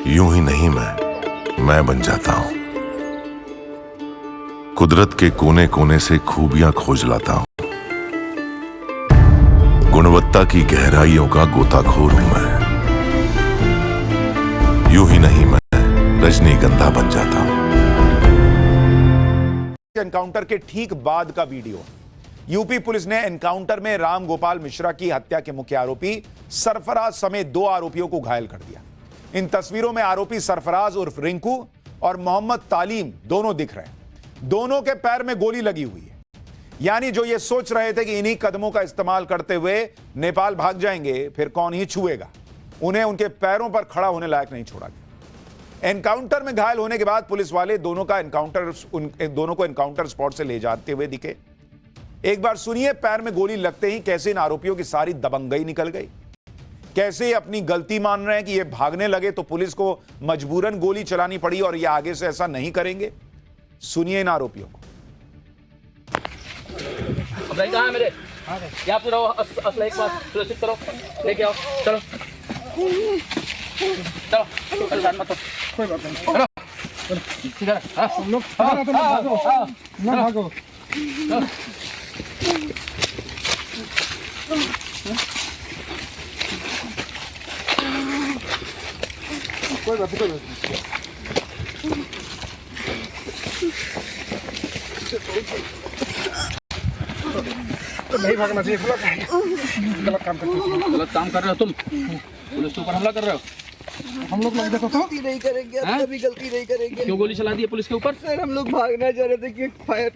यूं ही नहीं मैं बन जाता हूं। कुदरत के कोने कोने से खूबियां खोज लाता हूं। गुणवत्ता की गहराइयों का गोताखोर हूं मैं। यूं ही नहीं मैं रजनीगंधा बन जाता हूं। एनकाउंटर के ठीक बाद का वीडियो। यूपी पुलिस ने एनकाउंटर में राम गोपाल मिश्रा की हत्या के मुख्य आरोपी सरफराज समेत 2 आरोपियों को घायल कर दिया। इन तस्वीरों में आरोपी सरफराज उर्फ रिंकू और मोहम्मद तालीम दोनों दिख रहे हैं। दोनों के पैर में गोली लगी हुई है। यानी जो ये सोच रहे थे कि इन्हीं कदमों का इस्तेमाल करते हुए नेपाल भाग जाएंगे, फिर कौन ही छुएगा, उन्हें उनके पैरों पर खड़ा होने लायक नहीं छोड़ा गया। एनकाउंटर में घायल होने के बाद पुलिस वाले दोनों को एनकाउंटर स्पॉट से ले जाते हुए दिखे। एक बार सुनिए पैर में गोली लगते ही कैसे इन आरोपियों की सारी दबंगई निकल गई, कैसे अपनी गलती मान रहे हैं कि ये भागने लगे तो पुलिस को मजबूरन गोली चलानी पड़ी और ये आगे से ऐसा नहीं करेंगे। सुनिए इन आरोपियों को। कहाँ है मेरे? यहाँ पे रहो, असला एक बार सुरक्षित करो, लेके आओ, चलो चलो, परेशान मत हो, कोई बात नहीं, चलो इधर, हम लोग भागो, कोई बात नहीं, नहीं भागना चाहिए। गलत काम कर रहे हो तुम, पुलिस के ऊपर हमला कर रहे हो। हम लोग लग जाता तो नहीं करेंगे, कभी गलती नहीं करेंगे। क्यों गोली चला दी है पुलिस के ऊपर? सर हम लोग भागना चाह रहे थे कि फायर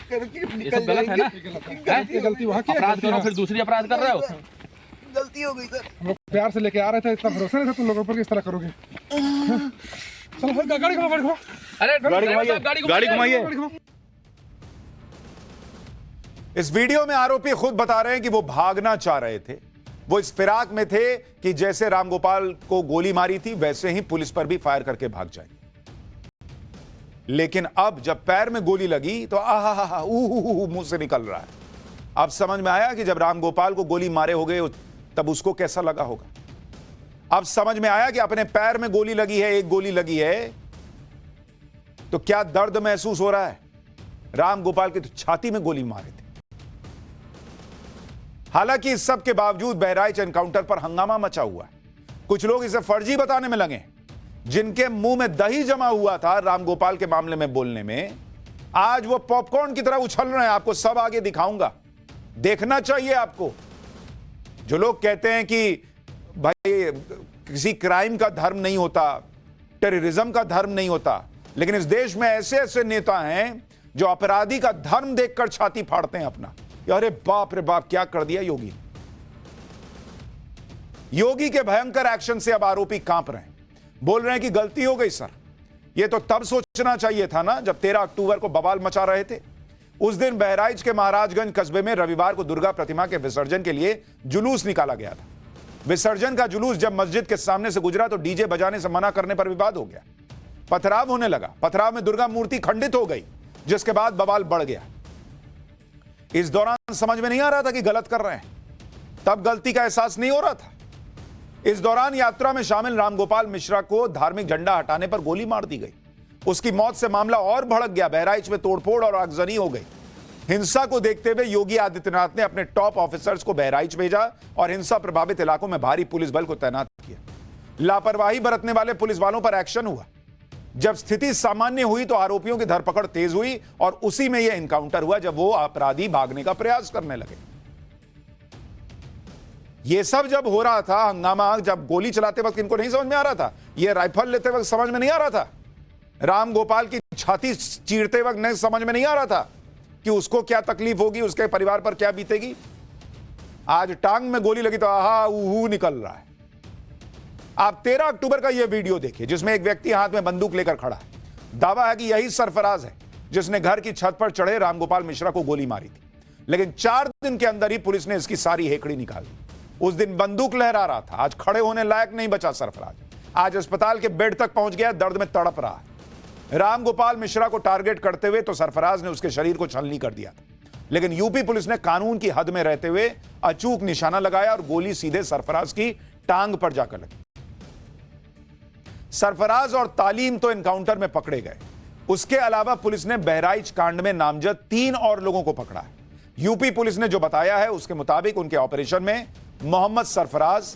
करके ये सब गलत है ना? गलती वहाँ की अपराध करो फिर दूसरी अपराध कर रहे हो। गलती हो गई सर। हम लोग प्यार से लेके आ रहे थे, इतना भरोसा नहीं था तुम लोगों पर, किस तरह करोगे। चलो गाड़ी घुमाओ, अरे गाड़ी घुमाइए। इस वीडियो में आरोपी खुद बता रहे हैं कि वो भागना चाह रहे थे। वो इस फिराक में थे कि जैसे रामगोपाल को गोली मारी थी वैसे ही पुलिस पर भी फायर करके भाग जाएंगे। लेकिन अब जब पैर में गोली लगी तो आहा मुंह से निकल रहा है। अब समझ में आया कि जब रामगोपाल को गोली मारे हो गए तब उसको कैसा लगा होगा। अब समझ में आया कि अपने पैर में गोली लगी है, एक गोली लगी है तो क्या दर्द महसूस हो रहा है। रामगोपाल की तो छाती में गोली मारे थे। हालांकि इस सब के बावजूद बहराइच एनकाउंटर पर हंगामा मचा हुआ है। कुछ लोग इसे फर्जी बताने में लगे। जिनके मुंह में दही जमा हुआ था रामगोपाल के मामले में बोलने में, आज वो पॉपकॉर्न की तरह उछल रहे हैं। आपको सब आगे दिखाऊंगा, देखना चाहिए आपको। जो लोग कहते हैं कि भाई किसी क्राइम का धर्म नहीं होता, टेररिज्म का धर्म नहीं होता, लेकिन इस देश में ऐसे ऐसे नेता हैं जो अपराधी का धर्म देखकर छाती फाड़ते हैं अपना। अरे बाप रे बाप, क्या कर दिया योगी। योगी के भयंकर एक्शन से अब आरोपी कांप रहे हैं, बोल रहे हैं कि गलती हो गई सर। यह तो तब सोचना चाहिए था ना जब 13 अक्टूबर को बवाल मचा रहे थे। उस दिन बहराइच के महाराजगंज कस्बे में रविवार को दुर्गा प्रतिमा के विसर्जन के लिए जुलूस निकाला गया था। विसर्जन का जुलूस जब मस्जिद के सामने से गुजरा तो डीजे बजाने से मना करने पर विवाद हो गया, पथराव होने लगा। पथराव में दुर्गा मूर्ति खंडित हो गई, जिसके बाद बवाल बढ़ गया। इस दौरान समझ में नहीं आ रहा था कि गलत कर रहे हैं, तब गलती का एहसास नहीं हो रहा था। इस दौरान यात्रा में शामिल रामगोपाल मिश्रा को धार्मिक झंडा हटाने पर गोली मार दी गई। उसकी मौत से मामला और भड़क गया। बहराइच में तोड़फोड़ और आगजनी हो गई। हिंसा को देखते हुए योगी आदित्यनाथ ने अपने टॉप ऑफिसर्स को बहराइच भेजा और हिंसा प्रभावित इलाकों में भारी पुलिस बल को तैनात किया। लापरवाही बरतने वाले पुलिस वालों पर एक्शन हुआ। जब स्थिति सामान्य हुई तो आरोपियों की धरपकड़ तेज हुई और उसी में यह एनकाउंटर हुआ जब वो अपराधी भागने का प्रयास करने लगे। यह सब जब हो रहा था हंगामा, जब गोली चलाते वक्त इनको नहीं समझ में आ रहा था, यह राइफल लेते वक्त समझ में नहीं आ रहा था, राम गोपाल की छाती चीरते वक्त नहीं समझ में नहीं आ रहा था कि उसको क्या तकलीफ होगी, उसके परिवार पर क्या बीतेगी। आज टांग में गोली लगी तो आहा ऊहू निकल रहा है। आप 13 अक्टूबर का यह वीडियो देखिए जिसमें एक व्यक्ति हाथ में बंदूक लेकर खड़ा है। दावा है कि यही सरफराज है जिसने घर की छत पर चढ़े रामगोपाल मिश्रा को गोली मारी थी। लेकिन 4 दिन के अंदर ही पुलिस ने इसकी सारी हेकड़ी निकाल दी। उस दिन बंदूक लहरा रहा था, आज खड़े होने लायक नहीं बचा सरफराज। आज अस्पताल के बेड तक पहुंच गया, दर्द में तड़प रहा है। रामगोपाल मिश्रा को टारगेट करते हुए तो सरफराज ने उसके शरीर को छलनी कर दिया था, लेकिन यूपी पुलिस ने कानून की हद में रहते हुए अचूक निशाना लगाया और गोली सीधे सरफराज की टांग पर जाकर लगी। सरफराज और तालीम तो एनकाउंटर में पकड़े गए, उसके अलावा पुलिस ने बहराइच कांड में नामजद 3 और लोगों को पकड़ा है। यूपी पुलिस ने जो बताया है उसके मुताबिक उनके ऑपरेशन में मोहम्मद सरफराज,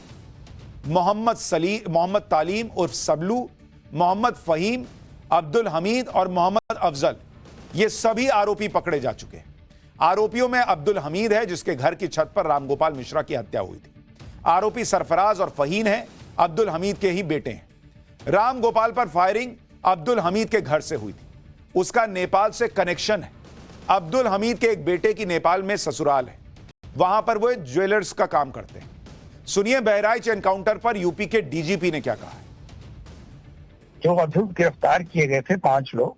मोहम्मद तालीम उर्फ सबलू, मोहम्मद फहीम, अब्दुल हमीद और मोहम्मद अफजल, ये सभी आरोपी पकड़े जा चुके हैं। आरोपियों में अब्दुल हमीद है जिसके घर की छत पर रामगोपाल मिश्रा की हत्या हुई थी। आरोपी सरफराज और फहीम है, अब्दुल हमीद के ही बेटे हैं। रामगोपाल पर फायरिंग अब्दुल हमीद के घर से हुई थी, उसका नेपाल से कनेक्शन है। अब्दुल हमीद के एक बेटे की नेपाल में ससुराल है, वहां पर वो ज्वेलर्स का काम करते हैं। सुनिए बहराइच एनकाउंटर पर यूपी के डीजीपी ने क्या कहा है। जो अभियुक्त गिरफ्तार किए गए थे 5 लोग,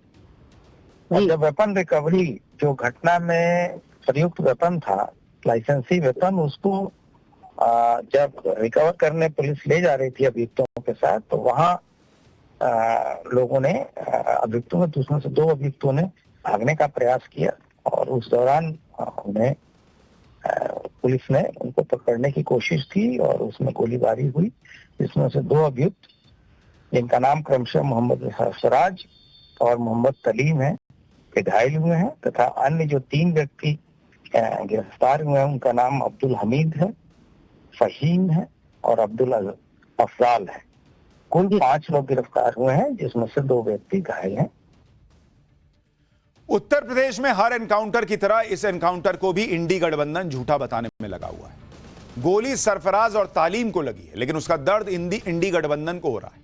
और जब वेपन रिकवरी जो घटना में प्रयुक्त वेपन था, लाइसेंसी वेपन, उसको जब रिकवर करने पुलिस ले जा रही थी अभियुक्तों के साथ, तो वहाँ लोगों ने अभियुक्तों में उसमें से 2 अभियुक्तों ने भागने का प्रयास किया और उस दौरान उन्हें पुलिस ने उनको पकड़ने की कोशिश की और उसमें गोलीबारी हुई, जिसमें से 2 अभियुक्त जिनका नाम क्रमशः मोहम्मद सरफराज और मोहम्मद तलीम है, वे घायल हुए हैं, तथा अन्य जो 3 व्यक्ति गिरफ्तार हुए हैं उनका नाम अब्दुल हमीद है, फहीम है और अब्दुल अफजाल है। कुल 5 लोग गिरफ्तार हुए हैं, जिसमें से 2 व्यक्ति घायल हैं। उत्तर प्रदेश में हर एनकाउंटर की तरह इस एनकाउंटर को भी इंडी गठबंधन झूठा बताने में लगा हुआ है। गोली सरफराज और तालीम को लगी है, लेकिन उसका दर्द इंडी गठबंधन को हो रहा है।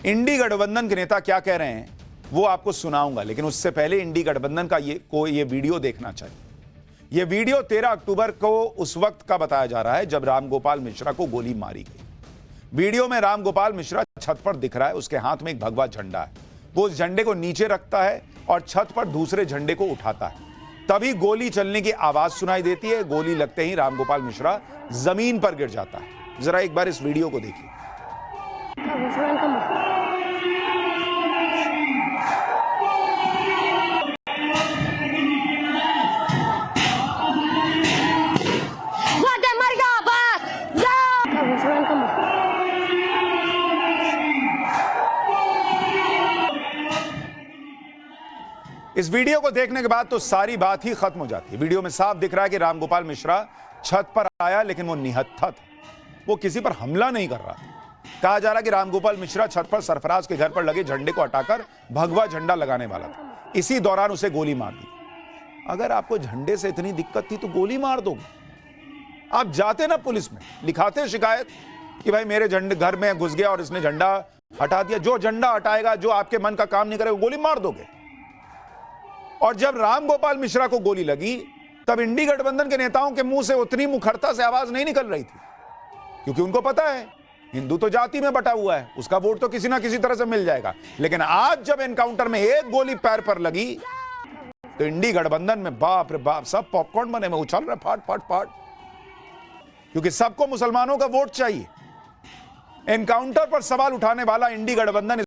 इंडी गठबंधन के नेता क्या कह रहे हैं वो आपको सुनाऊंगा, लेकिन उससे पहले इंडी गठबंधन का ये वीडियो देखना चाहिए। यह वीडियो 13 अक्टूबर को उस वक्त का बताया जा रहा है जब रामगोपाल मिश्रा को गोली मारी गई। वीडियो में रामगोपाल मिश्रा छत पर दिख रहा है, उसके हाथ में एक भगवा झंडा है। वो उस झंडे को नीचे रखता है और छत पर दूसरे झंडे को उठाता है। तभी गोली चलने की आवाज सुनाई देती है। गोली लगते ही रामगोपाल मिश्रा जमीन पर गिर जाता है। जरा एक बार इस वीडियो को देखिए। इस वीडियो को देखने के बाद तो सारी बात ही खत्म हो जाती है। वीडियो में साफ दिख रहा है कि रामगोपाल मिश्रा छत पर आया, लेकिन वो निहत्था था, वो किसी पर हमला नहीं कर रहा था। कहा जा रहा है कि रामगोपाल मिश्रा छत पर सरफराज के घर पर लगे झंडे को हटाकर भगवा झंडा लगाने वाला था। इसी दौरान उसे गोली मार दी। अगर आपको झंडे से इतनी दिक्कत थी तो गोली मार दोगे। आप जाते ना पुलिस में, लिखाते शिकायत कि भाई मेरे झंडे घर में घुस गया और इसने झंडा हटा दिया। जो झंडा हटाएगा, जो आपके मन का काम नहीं करेगा, गोली मार दोगे। और जब रामगोपाल मिश्रा को गोली लगी तब इंडी गठबंधन के नेताओं के मुंह से उतनी मुखरता से आवाज नहीं निकल रही थी, क्योंकि उनको पता है हिंदू तो जाति में बटा हुआ है, उसका वोट तो किसी ना किसी तरह से मिल जाएगा। लेकिन आज जब एनकाउंटर में एक गोली पैर पर लगी तो इंडी गठबंधन में बाप रे बाप, सब पॉपकॉर्न बने में उछल रहे फाट फाट फाट, क्योंकि सबको मुसलमानों का वोट चाहिए। एनकाउंटर पर सवाल उठाने वाला इंडी गठबंधन